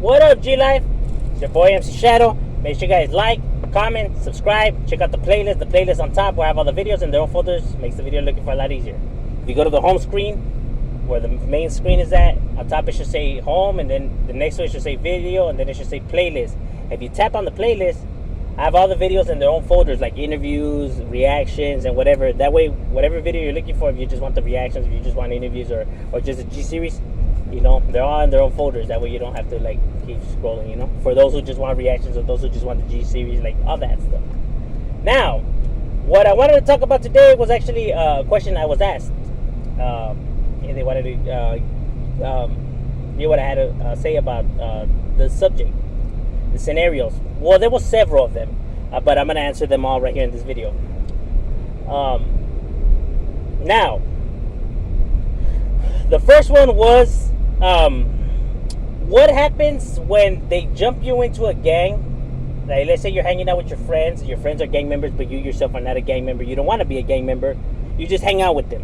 What up, G Life? It's your boy MC Shadow. Make sure you guys like, comment, subscribe. Check out the playlist. The playlist on top where I have all the videos in their own folders. Makes the video looking for a lot easier. If you go to the home screen, where the main screen is at, on top it should say home, and then the next one should say video, and then it should say playlist. If you tap on the playlist, I have all the videos in their own folders, like interviews, reactions, and whatever. That way, whatever video you're looking for, if you just want the reactions, if you just want interviews, or just a G series, you know, they're all in their own folders. That way you don't have to like keep scrolling, you know. For those who just want reactions, or those who just want the G series, like all that stuff. Now, what I wanted to talk about today was actually a question I was asked. And they wanted to hear what I had to say about the subject, the scenarios. Well, there were several of them, but I'm going to answer them all right here in this video. Now, the first one was, what happens when they jump you into a gang? Like, let's say you're hanging out with your friends are gang members, but you yourself are not a gang member. You don't want to be a gang member. You just hang out with them.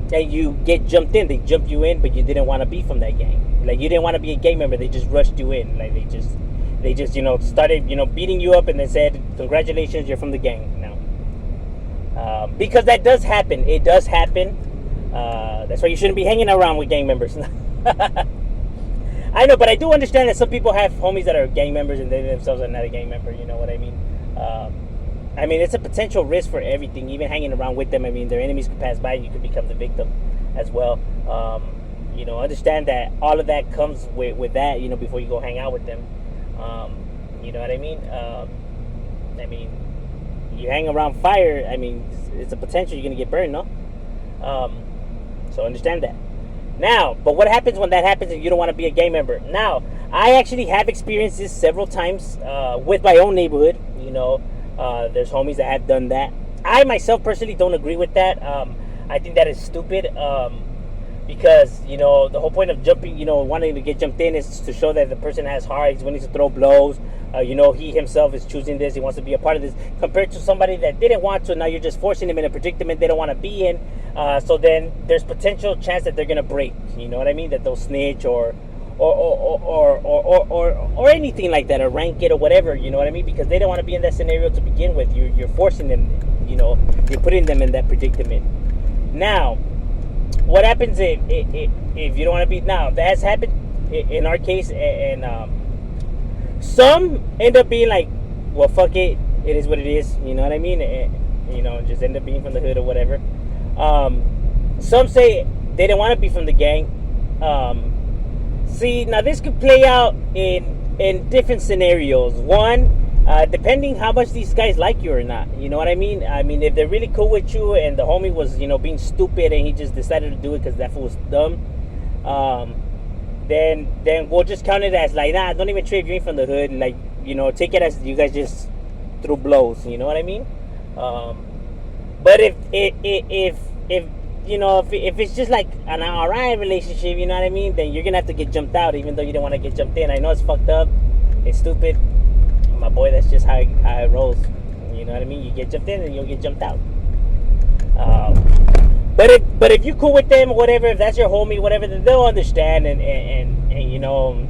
And you get jumped in. They jump you in, but you didn't want to be from that gang. Like, you didn't want to be a gang member. They just rushed you in. Like, they just you know, started, you know, beating you up and then said, congratulations, you're from the gang now. Because that does happen. It does happen. That's why you shouldn't be hanging around with gang members. I know, but I do understand that some people have homies that are gang members and they themselves are not a gang member. You know what I mean? I mean, it's a potential risk for everything. Even hanging around with them, I mean, their enemies could pass by and you could become the victim as well. You know, understand that all of that comes with that, you know, before you go hang out with them. You know what I mean? You hang around fire, I mean, it's a potential you're going to get burned, no? So understand that. Now, but what happens when that happens and you don't want to be a gang member? Now, I actually have experienced this several times with my own neighborhood, you know. There's homies that have done that. I myself personally don't agree with that. I think that is stupid because, you know, the whole point of jumping, you know, wanting to get jumped in is to show that the person has heart. He's willing to throw blows. You know, he himself is choosing this. He wants to be a part of this, compared to somebody that didn't want to. Now you're just forcing them in a predicament they don't want to be in. So then there's potential chance that they're gonna break. You know what I mean? That they'll snitch or anything like that, or rank it or whatever, you know what I mean? Because they don't want to be in that scenario to begin with. You're forcing them, you know, you're putting them in that predicament. Now, what happens if you don't want to be? Now, that has happened in our case, and some end up being like, well, fuck it, it is what it is, you know what I mean? You know, just end up being from the hood or whatever. Some say they don't want to be from the gang. See, now this could play out in different scenarios. One, depending how much these guys like you or not. You know what I mean? I mean, if they're really cool with you and the homie was, you know, being stupid and he just decided to do it because that fool was dumb, then we'll just count it as like, nah, don't even trip, you ain't from the hood. Like, you know, take it as you guys just threw blows. You know what I mean? But if you know, if it's just like an alright relationship, you know what I mean, then you're gonna have to get jumped out, even though you don't want to get jumped in. I know it's fucked up, it's stupid, my boy. That's just how it rolls. You know what I mean? You get jumped in, and you'll get jumped out. But if you're cool with them or whatever, if that's your homie, whatever, then they'll understand and you know,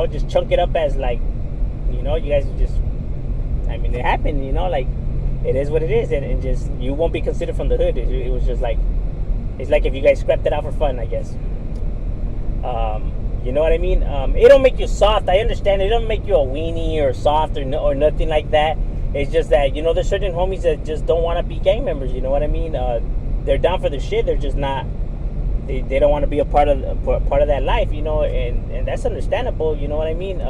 just chunk it up as like, you know, you guys just, I mean, it happened, you know, like, it is what it is, and just, you won't be considered from the hood. It was just like, it's like if you guys scrapped it out for fun, I guess. You know what I mean? It don't make you soft. I understand. It don't make you a weenie or soft or nothing like that. It's just that, you know, there's certain homies that just don't want to be gang members. You know what I mean? They're down for the shit. They're just not. They don't want to be a part of that life. You know, and that's understandable. You know what I mean?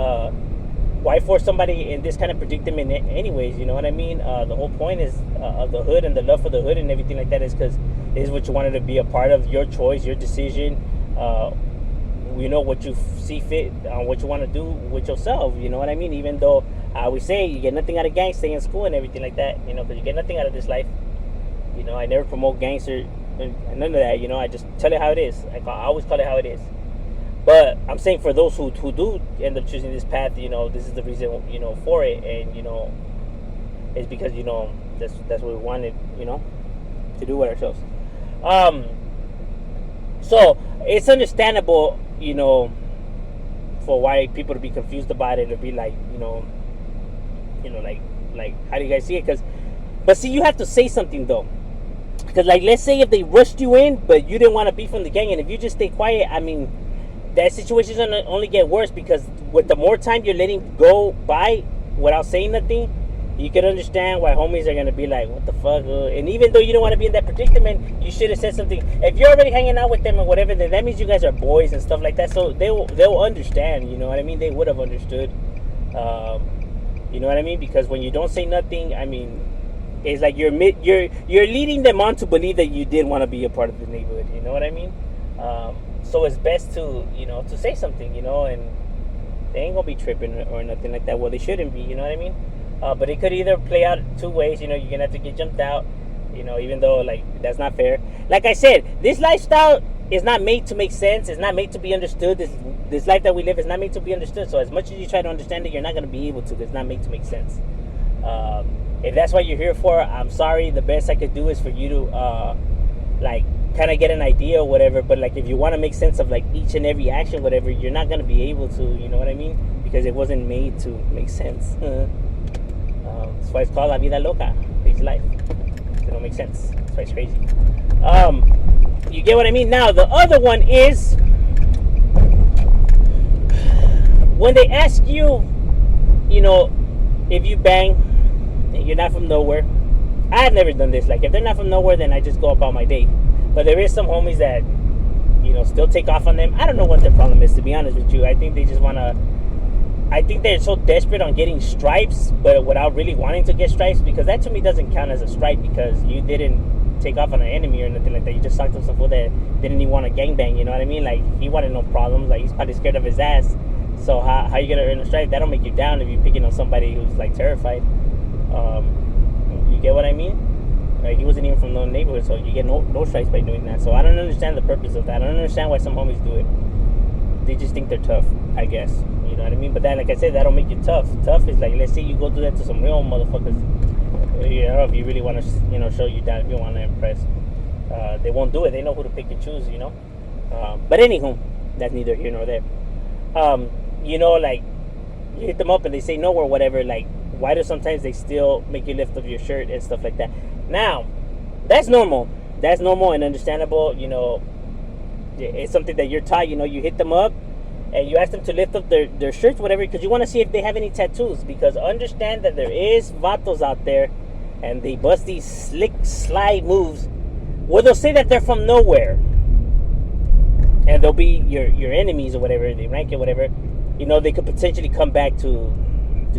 Why force somebody in this kind of predicament anyways? You know what I mean? The whole point is of the hood and the love for the hood and everything like that is because it is what you wanted to be a part of, your choice, your decision. You know, what you see fit, what you want to do with yourself. You know what I mean? Even though we say you get nothing out of gang, stay in school and everything like that. You know, because you get nothing out of this life. You know, I never promote gangster and none of that. You know, I just tell it how it is. I always call it how it is. But I'm saying for those who do end up choosing this path, you know, this is the reason, you know, for it. And, you know, it's because, you know, that's what we wanted, you know, to do with ourselves. So it's understandable, for why people to be confused about it or be like, like how do you guys see it? But see, you have to say something though, because like let's say if they rushed you in, but you didn't want to be from the gang, and if you just stay quiet, I mean, that situation's gonna only get worse, because with the more time you're letting go by without saying nothing, you can understand why homies are gonna be like, what the fuck? And even though you don't want to be in that predicament, you should have said something. If you're already hanging out with them or whatever, then that means you guys are boys and stuff like that. So they'll understand. You know what I mean? They would have understood. You know what I mean? Because when you don't say nothing, I mean, it's like you're leading them on to believe that you did want to be a part of the neighborhood. You know what I mean? So it's best to to say something. And they ain't gonna be tripping or nothing like that. Well, they shouldn't be. You know what I mean? But it could either play out two ways. You're gonna have to get jumped out. Even though like that's not fair. Like I said, this lifestyle is not made to make sense. It's not made to be understood. This life that we live is not made to be understood. So as much as you try to understand it, you're not gonna be able to. It's not made to make sense. If that's what you're here for, I'm sorry. The best I could do is for you to like kind of get an idea or whatever. But like if you want to make sense of like each and every action, whatever, you're not gonna be able to. You know what I mean? Because it wasn't made to make sense. That's why it's called La Vida Loca. It's life. It don't make sense. That's why it's crazy. You get what I mean? Now, the other one is when they ask you, if you bang and you're not from nowhere. I've never done this. Like, if they're not from nowhere, then I just go about my day. But there is some homies that, still take off on them. I don't know what their problem is, to be honest with you. I think they just want to... I think they're so desperate on getting stripes, but without really wanting to get stripes, because that to me doesn't count as a stripe, because you didn't take off on an enemy or nothing like that. You just talked to some fool that didn't even want to gangbang, you know what I mean? Like, he wanted no problems. Like, he's probably scared of his ass. So how you going to earn a stripe? That don't make you down if you're picking on somebody who's, like, terrified. You get what I mean? Like, he wasn't even from no neighborhood, so you get no stripes by doing that. So I don't understand the purpose of that. I don't understand why some homies do it. They just think they're tough, I guess. You know what I mean? But then, like I said, that don't make you tough. Tough is like, let's say you go do that to some real motherfuckers. If you really want to, show you down, if you want to impress, they won't do it. They know who to pick and choose, But anywho, that's neither here nor there. Like, you hit them up and they say no or whatever. Like, why do sometimes they still make you lift up your shirt and stuff like that? Now, that's normal. That's normal and understandable. It's something that you're taught. You hit them up and you ask them to lift up their shirts, whatever, because you want to see if they have any tattoos. Because understand that there is vatos out there, and they bust these slick slide moves where they'll say that they're from nowhere, and they'll be your enemies or whatever. They rank it, whatever. They could potentially come back to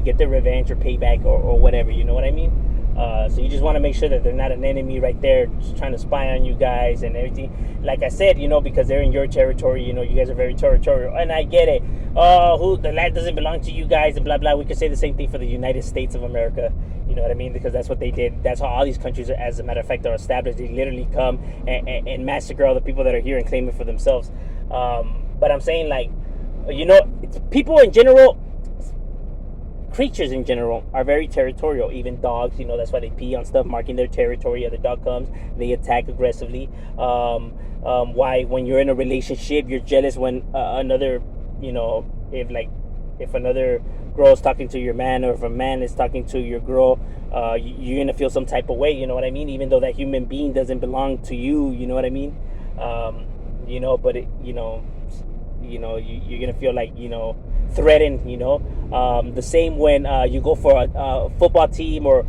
get their revenge or payback or whatever. You know what I mean? So you just want to make sure that they're not an enemy right there just trying to spy on you guys and everything. Like I said, because they're in your territory, you guys are very territorial. And I get it. The land doesn't belong to you guys and blah, blah. We could say the same thing for the United States of America. You know what I mean? Because that's what they did. That's how all these countries, as a matter of fact, are established. They literally come and massacre all the people that are here and claim it for themselves. But I'm saying, like, people in general... Creatures in general are very territorial. Even dogs, that's why they pee on stuff, marking their territory. Other dog comes, they attack aggressively. Why, when you're in a relationship, you're jealous when another, if another girl is talking to your man, or if a man is talking to your girl, you're gonna feel some type of way. You know what I mean? Even though that human being doesn't belong to you. You know what I mean? But it, you're gonna feel like threatened. The same when you go for a football team or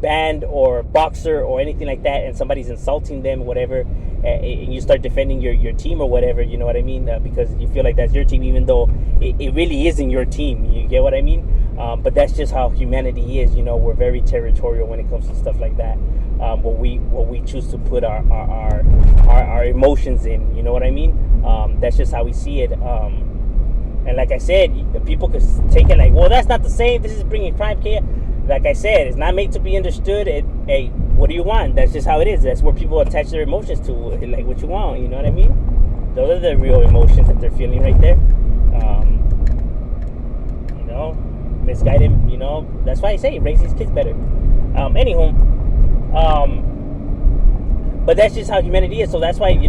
band or boxer or anything like that, and somebody's insulting them or whatever, and you start defending your team or whatever. You know what I mean? Because you feel like that's your team, even though it really isn't your team. You get what I mean? But that's just how humanity is. We're very territorial when it comes to stuff like that. What we choose to put our emotions in. You know what I mean? That's just how we see it. And like I said, people could take it like, well, that's not the same. This is bringing crime here. Like I said, it's not made to be understood. Hey, what do you want? That's just how it is. That's where people attach their emotions to, like what you want. You know what I mean? Those are the real emotions that they're feeling right there. Misguided. That's why I say raise these kids better. But that's just how humanity is. So that's why they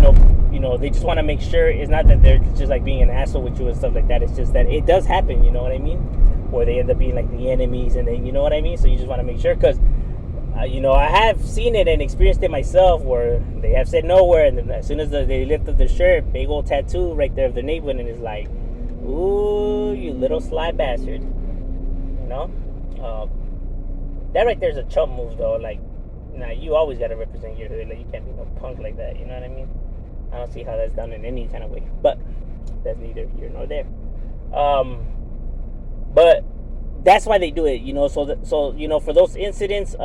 just want to make sure it's not that they're just like being an asshole with you and stuff like that. It's just that it does happen. You know what I mean? Where they end up being like the enemies, and then you know what I mean. So you just want to make sure because. I have seen it and experienced it myself where they have said nowhere, and then as soon as they lift up their shirt, big old tattoo right there of their neighbor, and it's like, ooh, you little sly bastard. You know? That right there is a chump move, though. Like, nah, you always got to represent your hood. Like, you can't be no punk like that. You know what I mean? I don't see how that's done in any kind of way. But that's neither here nor there. But that's why they do it, So for those incidents,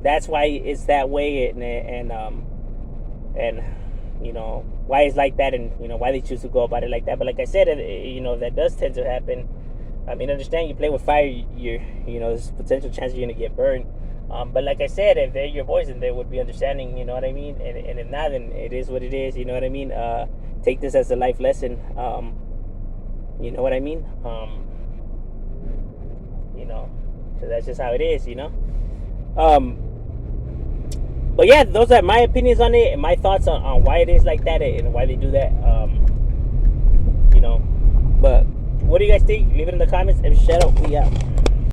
that's why it's that way, and why it's like that, and why they choose to go about it like that. But like I said, that does tend to happen. I mean, understand, you play with fire, there's potential chance you're gonna get burned. But like I said, if they're your boys, then they would be understanding. You know what I mean? And if not, then it is what it is. You know what I mean? Take this as a life lesson. You know what I mean? So that's just how it is, But yeah, those are my opinions on it and my thoughts on why it is like that and why they do that. But what do you guys think? Leave it in the comments and shout out. We out.